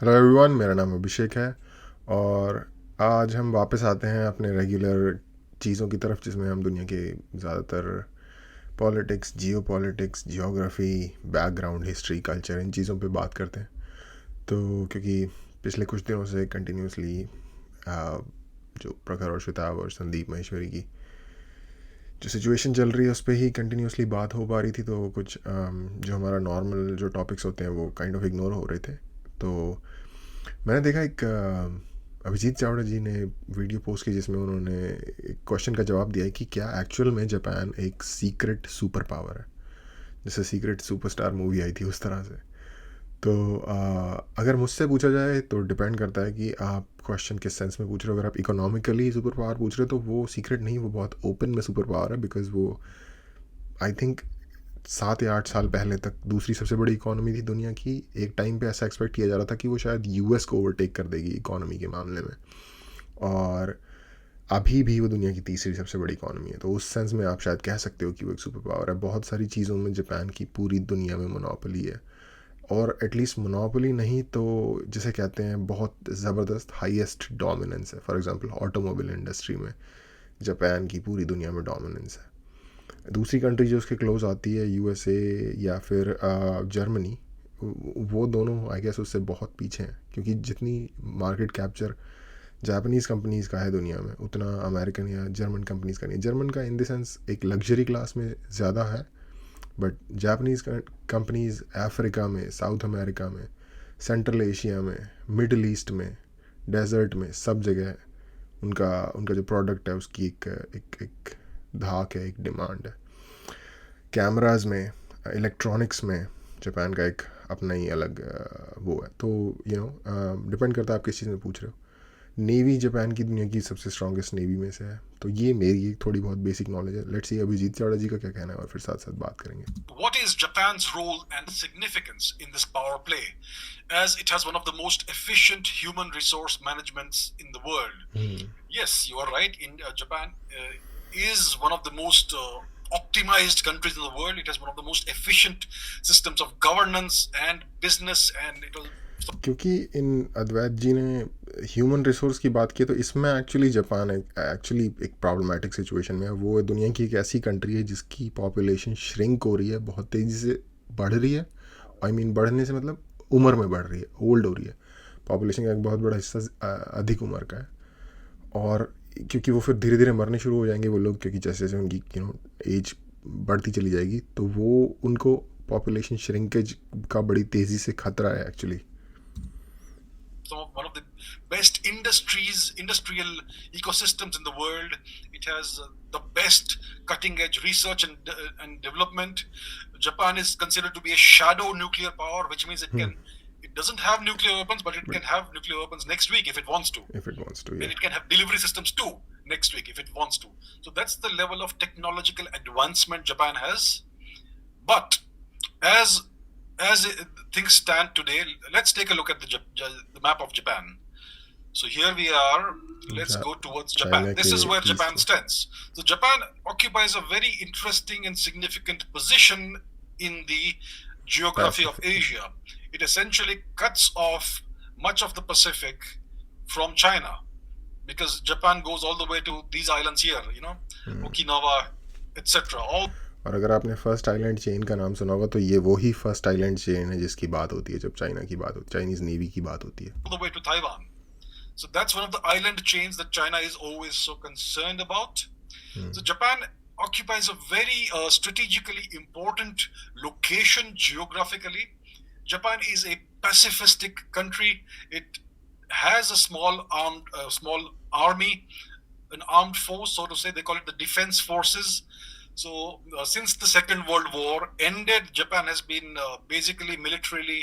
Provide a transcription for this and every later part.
Hello everyone, मेरा नाम अभिषेक है और आज हम वापस आते हैं अपने रेगुलर चीज़ों की तरफ जिसमें हम दुनिया के ज़्यादातर politics, geo politics, geography, background, history, culture, इन चीज़ों पे बात करते हैं। तो क्योंकि पिछले कुछ दिनों से कंटिन्यूसली जो प्रखर और श्वेताब और संदीप महेश्वरी की जो सिचुएशन चल रही है उस पर ही कंटिन्यूसली बात हो पा रही थी, तो कुछ जो हमारा नॉर्मल जो टॉपिक्स होते हैं वो काइंड ऑफ इग्नोर हो रहे थे। तो मैंने देखा एक अभिजीत चावड़ा जी ने वीडियो पोस्ट की जिसमें उन्होंने एक क्वेश्चन का जवाब दिया है कि क्या एक्चुअल में जापान एक सीक्रेट सुपर पावर है, जैसे सीक्रेट सुपरस्टार मूवी आई थी उस तरह से। तो अगर मुझसे पूछा जाए तो डिपेंड करता है कि आप क्वेश्चन किस सेंस में पूछ रहे हो। अगर आप इकोनॉमिकली सुपर पावर पूछ रहे हो तो वो सीक्रेट नहीं, वो बहुत ओपन में सुपर पावर है, बिकॉज वो आई थिंक 7 या 8 साल पहले तक दूसरी सबसे बड़ी इकोनॉमी थी दुनिया की। एक टाइम पे ऐसा एक्सपेक्ट किया जा रहा था कि वो शायद यूएस को ओवरटेक कर देगी इकोनॉमी के मामले में, और अभी भी वो दुनिया की तीसरी सबसे बड़ी इकोनॉमी है। तो उस सेंस में आप शायद कह सकते हो कि वो एक सुपर पावर है। बहुत सारी चीज़ों में जापान की पूरी दुनिया में मोनोपोली है, और एटलीस्ट मोनोपोली नहीं तो जिसे कहते हैं बहुत ज़बरदस्त हाईएस्ट डोमिनेंस है। फॉर एग्जांपल ऑटोमोबाइल इंडस्ट्री में जापान की पूरी दुनिया में डोमिनेंस है। दूसरी कंट्री जो उसके क्लोज आती है यूएसए या फिर जर्मनी, वो दोनों आई गेस उससे बहुत पीछे हैं, क्योंकि जितनी मार्केट कैप्चर जापानीज़ कंपनीज़ का है दुनिया में उतना अमेरिकन या जर्मन कंपनीज़ का नहीं। जर्मन का इन द सेंस एक लग्जरी क्लास में ज़्यादा है, बट जापानीज़ कंपनीज़ अफ्रीका में, साउथ अमेरिका में, सेंट्रल एशिया में, मिडल ईस्ट में, डेजर्ट में, सब जगह उनका उनका जो प्रोडक्ट है उसकी एक एक एक धाक है, एक डिमांड है। कैमराज में, इलेक्ट्रॉनिक्स में जापान का एक अपना ही अलग वो है। तो डिपेंड करता है आप किस चीज़ में पूछ रहे हो। नेवी जापान की दुनिया की सबसे स्ट्रॉन्गेस्ट नेवी में से है। तो ये मेरी एक थोड़ी बहुत बेसिक नॉलेज है। लेट्स सी अभिजीत चावड़ा जी का क्या कहना है, और फिर साथ साथ बात करेंगे। What is Japan's role and significance in this power play, as it has one of the most efficient human resource managements in the world? Yes, you are right. Japan is one of the most optimized countries in the world. It has one of the most efficient systems of governance and business, and it was. क्योंकि इन अद्वैत जी ने human resource की बात की, तो इसमें actually Japan actually एक problematic situation में है। वो दुनिया की एक ऐसी कंट्री है जिसकी पॉपुलेशन श्रिंक हो रही है, बहुत तेज़ी से बढ़ रही है। आई मीन बढ़ने से मतलब उम्र में बढ़ रही है, ओल्ड हो रही है। पॉपुलेशन का एक बहुत बड़ा हिस्सा अधिक उम्र का है, और क्योंकि वो फिर धीरे धीरे मरने शुरू हो जाएंगे वो लोग, क्योंकि जैसे जैसे उनकी एज बढ़ती चली जाएगी, तो वो उनको पॉपुलेशन श्रिंकेज का बड़ी तेज़ी से खतरा है actually. One of the best industrial ecosystems in the world. It has the best cutting edge research and development. Japan is considered to be a shadow nuclear power, which means it doesn't have nuclear weapons, but it can have nuclear weapons next week if it wants to. If it wants to, yeah. And it can have delivery systems too next week if it wants to. So that's the level of technological advancement Japan has. But as things stand today, let's take a look at the map of Japan. So here we are. Let's go towards Japan. This is where Japan stands. So Japan occupies a very interesting and significant position in the geography of Asia. It essentially cuts off much of the Pacific from China, because Japan goes all the way to these islands here, Okinawa, etc. All. और अगर आपने first island chain का नाम सुना होगा तो ये वही फर्स्ट आइलैंड चेन है जिसकी बात होती है जब चाइना की बात होती है, चाइनीज नेवी की बात होती है। All the way to Taiwan. So that's one of the island chains that China is always so concerned about. So Japan occupies a very strategically important location geographically. Japan is a pacifistic country. It has a small army, an armed force, so to say. They call it the defense forces. So since the Second World War ended, Japan has been basically militarily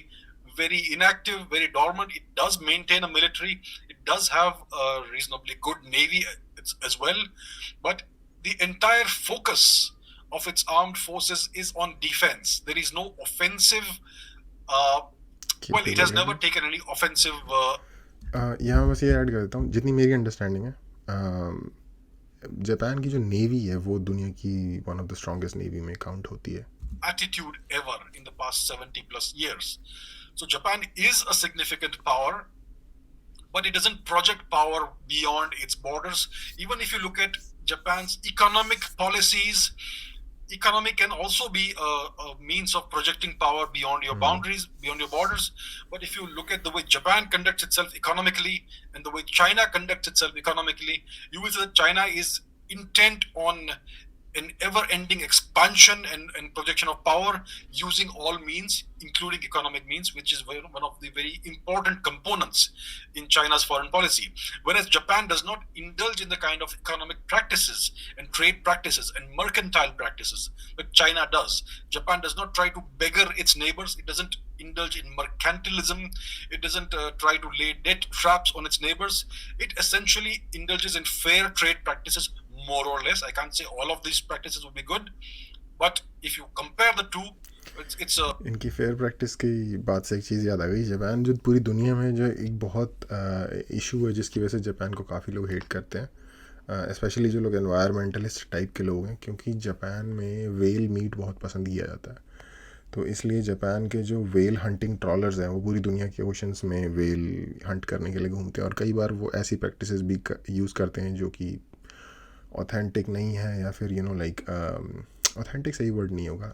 very inactive, very dormant. It does maintain a military. It does have a reasonably good navy as well. But the entire focus of its armed forces is on defense. There is no offensive. Well, it has never taken any offensive. यहाँ बस ये add कर देता हूँ, जितनी मेरी understanding है, Japan की जो नेवी है वो दुनिया की one of the strongest navy में काउंट होती है। Attitude ever in the past 70 plus years. So Japan is a significant power, but it doesn't project power beyond its borders. Even if you look at Japan's economic policies, economy can also be a means of projecting power beyond your boundaries, beyond your borders. But if you look at the way Japan conducts itself economically and the way China conducts itself economically, you will see that China is intent on an ever-ending expansion and projection of power using all means, including economic means, which is one of the very important components in China's foreign policy. Whereas Japan does not indulge in the kind of economic practices and trade practices and mercantile practices that China does. Japan does not try to beggar its neighbors. It doesn't indulge in mercantilism. It doesn't try to lay debt traps on its neighbors. It essentially indulges in fair trade practices, more or less. I can't say all of these practices would be good, but if you compare the two, it's a इनकी fair practice की बात से एक चीज़ याद आ गई. Japan जो पूरी दुनिया में जो एक बहुत इशू है जिसकी वजह से जापान को काफ़ी लोग हेट करते हैं, स्पेशली जो लोग एनवायरमेंटलिस्ट टाइप के लोग हैं, क्योंकि जापान में वेल मीट बहुत पसंद किया जाता है. तो इसलिए जापान के जो वेल हंटिंग ट्रॉलर्स हैं वो पूरी दुनिया के ओशंस में वेल हंट करने के लिए घूमते हैं, और कई बार वो ऐसी प्रैक्टिसेस भी यूज़ करते हैं जो कि ऑथेंटिक नहीं है, या फिर लाइक ऑथेंटिक सही वर्ड नहीं होगा,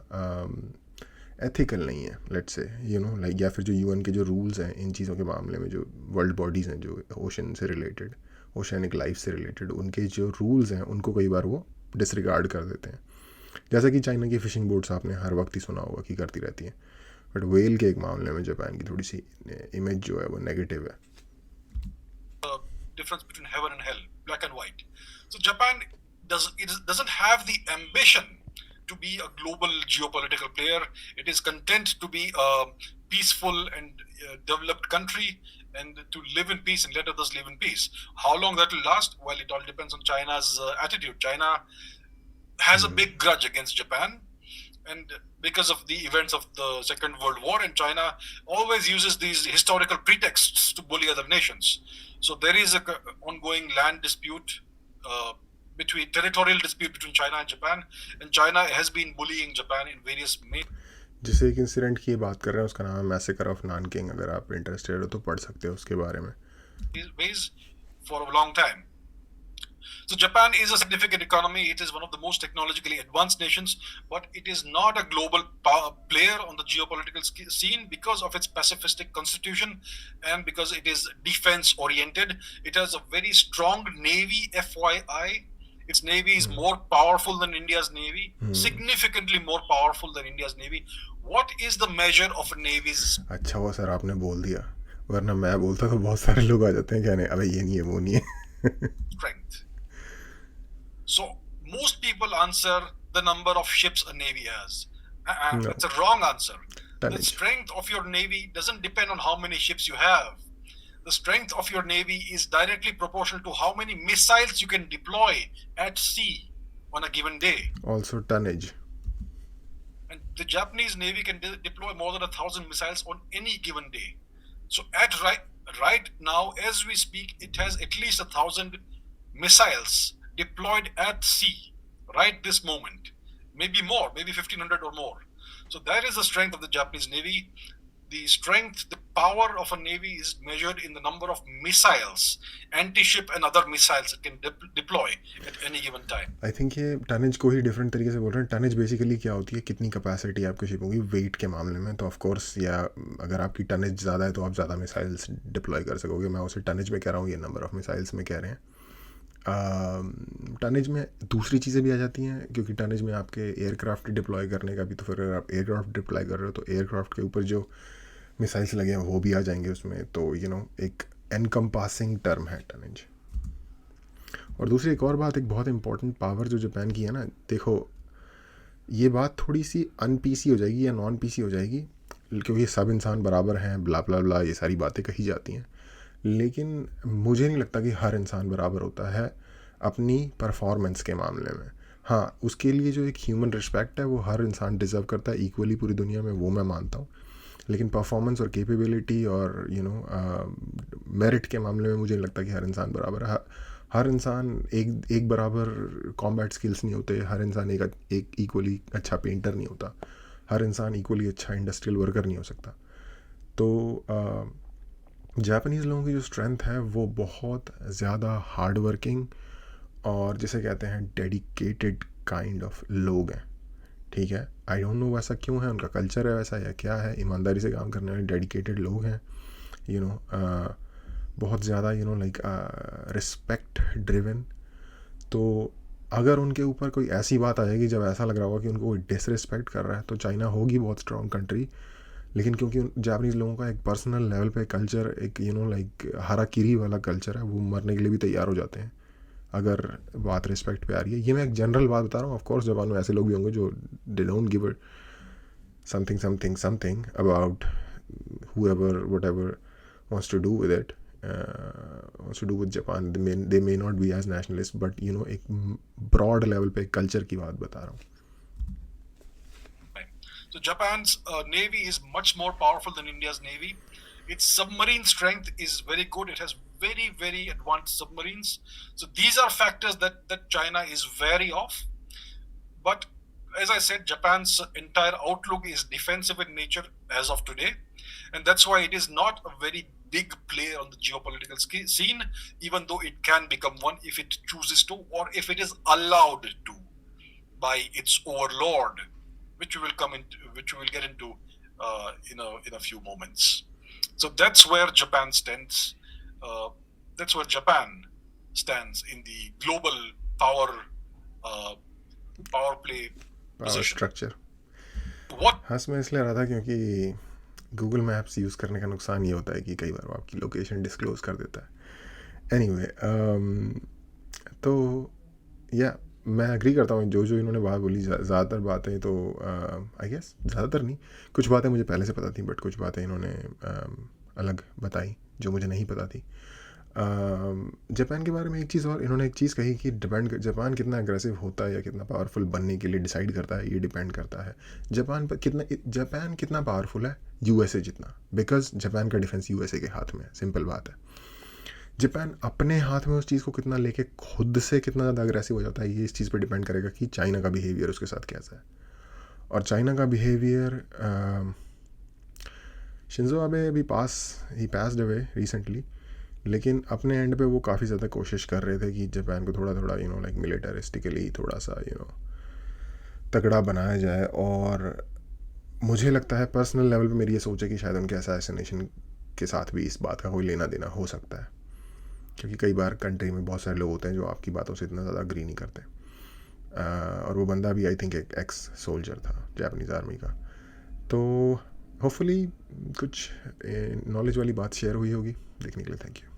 एथिकल नहीं है, लेट्स से लाइक, या फिर जो यूएन के जो रूल्स हैं इन चीज़ों के मामले में, जो वर्ल्ड बॉडीज़ हैं जो ओशन से रिलेटेड, ओशनिक लाइफ से रिलेटेड, उनके जो रूल्स हैं उनको कई बार वो डिसरिगार्ड कर देते हैं. जैसा कि चाइना की फ़िशिंग बोट्स आपने हर वक्त ही सुना होगा कि करती रहती हैं, बट वेल के एक मामले में जापान की थोड़ी सी इमेज जो है वो नेगेटिव है. difference between heaven and hell, black and white. So Japan doesn't have the ambition to be a global geopolitical player. It is content to be a peaceful and developed country and to live in peace and let others live in peace. How long that will last? Well, it all depends on China's attitude. China has a big grudge against Japan, and because of the events of the Second World War, and China always uses these historical pretexts to bully other nations. So there is a ongoing land dispute, territorial dispute between China and Japan, and China has been bullying Japan in various जिस एक incident की बात कर रहे हैं उसका नाम है मैसेकर ऑफ नानकिंग. अगर आप इंटरेस्टेड हो तो पढ़ सकते हो उसके बारे में. ways for a long time. So Japan is a significant economy. It is one of the most technologically advanced nations, but it is not a global player on the geopolitical scene because of its pacifistic constitution and because it is defense oriented. It has a very strong navy, FYI. Its navy is more powerful than India's navy, significantly more powerful than India's navy. What is the measure of a navy's? अच्छा हुआ sir आपने बोल दिया, वरना मैं बोलता तो बहुत सारे लोग आ जाते हैं कहने अबे ये नहीं है वो नहीं है. Strength. So most people answer the number of ships a navy has. No. It's a wrong answer. Tonnage. The strength of your navy doesn't depend on how many ships you have. The strength of your navy is directly proportional to how many missiles you can deploy at sea on a given day. Also tonnage. And the Japanese navy can deploy more than 1,000 missiles on any given day. So at right now, as we speak, it has at least 1,000 missiles deployed at sea right this moment, maybe more, maybe 1,500 or more. So that is the strength of the Japanese navy. The strength, the power of a navy is measured in the number of missiles, anti-ship and other missiles it can deploy at any given time. I think ये tonnage को ही different तरीके से बोल रहे हैं. Tonnage basically क्या होती है, कितनी कैपेसिटी आपकी शिपों की वेट के मामले में. तो ऑफ कोर्स, या अगर आपकी टनेज ज़्यादा है तो आप ज़्यादा मिसाइल्स डिप्लॉय कर सकोगे. मैं उसे टनेज में कह रहा हूँ, ये नंबर ऑफ मिसाइल्स में कह रहे हैं. टनेज में दूसरी चीज़ें भी आ जाती हैं, क्योंकि टनेज में आपके एयरक्राफ्ट डिप्लॉय करने का भी, तो फिर अगर आप एयरक्राफ्ट डिप्लॉय कर रहे हो तो एयरक्राफ्ट के ऊपर जो मिसाइल्स लगे हैं वो भी आ जाएंगे उसमें. तो एक एनकम्पासिंग टर्म है टनेज. और दूसरी एक और बात, एक बहुत इंपॉर्टेंट पावर जो जापान की है ना, देखो ये बात थोड़ी सी अनपीसी हो जाएगी या नॉन पीसी हो जाएगी, क्योंकि सब इंसान बराबर हैं, ब्ला ब्ला ब्ला, ये सारी बातें कही जाती हैं. लेकिन मुझे नहीं लगता कि हर इंसान बराबर होता है अपनी परफॉर्मेंस के मामले में. हाँ, उसके लिए जो एक ह्यूमन रिस्पेक्ट है वो हर इंसान डिज़र्व करता है इक्वली पूरी दुनिया में, वो मैं मानता हूँ. लेकिन परफॉर्मेंस और कैपेबिलिटी और मेरिट के मामले में मुझे नहीं लगता कि हर इंसान बराबर है. हर इंसान एक बराबर कॉम्बैट स्किल्स नहीं होते. हर इंसान एक इक्वली अच्छा पेंटर नहीं होता. हर इंसान इक्वली अच्छा इंडस्ट्रियल वर्कर नहीं हो सकता. तो जापानीज़ लोगों की जो स्ट्रेंथ है वो बहुत ज़्यादा हार्ड वर्किंग और जिसे कहते हैं डेडिकेटेड काइंड ऑफ लोग हैं, ठीक है। आई डोंट नो वैसा क्यों है, उनका कल्चर है वैसा या क्या है, ईमानदारी से काम करने वाले डेडिकेटेड लोग हैं, यू नो बहुत ज़्यादा लाइक रिस्पेक्ट ड्रिवन। तो अगर उनके ऊपर कोई ऐसी बात आ जाएगी जब ऐसा लग रहा होगा कि उनको कोई डिसरिस्पेक्ट कर रहा है, तो चाइना होगी बहुत स्ट्रॉन्ग कंट्री, लेकिन क्योंकि जापानीज़ लोगों का एक पर्सनल लेवल पे कल्चर, एक लाइक हाराकिरी वाला कल्चर है, वो मरने के लिए भी तैयार हो जाते हैं अगर बात रिस्पेक्ट पे आ रही है। ये मैं एक जनरल बात बता रहा हूँ, ऑफ कोर्स जापान में ऐसे लोग भी होंगे जो they don't give something something something about whoever whatever wants to do with it, wants to do with Japan. They may not be as nationalist, but एक broad level पे culture की बात बता रहा हूँ। So Japan's navy is much more powerful than India's navy. Its submarine strength is very good. It has very, very advanced submarines. So these are factors that China is wary of. But as I said, Japan's entire outlook is defensive in nature as of today. And that's why it is not a very big player on the geopolitical scene, even though it can become one if it chooses to, or if it is allowed to by its overlord, which we will get into in a few moments. So that's where Japan stands. That's where Japan stands in the global power play power position. Structure. What हाँ, मैं इसलिए रहा था क्योंकि Google maps use करने का नुकसान ये होता है कि कई बार वो आपकी लोकेशन डिस्क्लोज़ कर देता है। एनीवे तो या मैं एग्री करता हूँ जो इन्होंने बात बोली, ज़्यादातर बातें तो आई गेस ज़्यादातर नहीं, कुछ बातें मुझे पहले से पता थी, बट कुछ बातें इन्होंने अलग बताई जो मुझे नहीं पता थी। जापान के बारे में एक चीज़ और इन्होंने एक चीज़ कही कि जापान कितना अग्रेसिव होता है या कितना पावरफुल बनने के लिए डिसाइड करता है, ये डिपेंड करता है जापान कितना पावरफुल है यूएसए जितना, बिकॉज जापान का डिफेंस यूएसए के हाथ में है, सिंपल बात है। जापान अपने हाथ में उस चीज़ को कितना लेके खुद से कितना ज़्यादा अग्रेसिव हो जाता है, ये इस चीज़ पर डिपेंड करेगा कि चाइना का बिहेवियर उसके साथ कैसा है। और चाइना का बिहेवियर, शिंजो आबे अभी ही पास्ड अवे रिसेंटली, लेकिन अपने एंड पे वो काफ़ी ज़्यादा कोशिश कर रहे थे कि जापान को थोड़ा थोड़ा लाइक मिलिटरिस्टिकली थोड़ा सा तगड़ा बनाया जाए। और मुझे लगता है पर्सनल लेवल पे मेरी ये सोच है कि शायद उनके असैसिनेशन के साथ भी इस बात का कोई लेना देना हो सकता है, क्योंकि कई बार कंट्री में बहुत सारे लोग होते हैं जो आपकी बातों से इतना ज़्यादा अग्री नहीं करते। और वो बंदा भी आई थिंक एक एक्स सोल्जर था जापानीज़ आर्मी का। तो होपफुली कुछ नॉलेज वाली बात शेयर हुई होगी। देखने के लिए थैंक यू।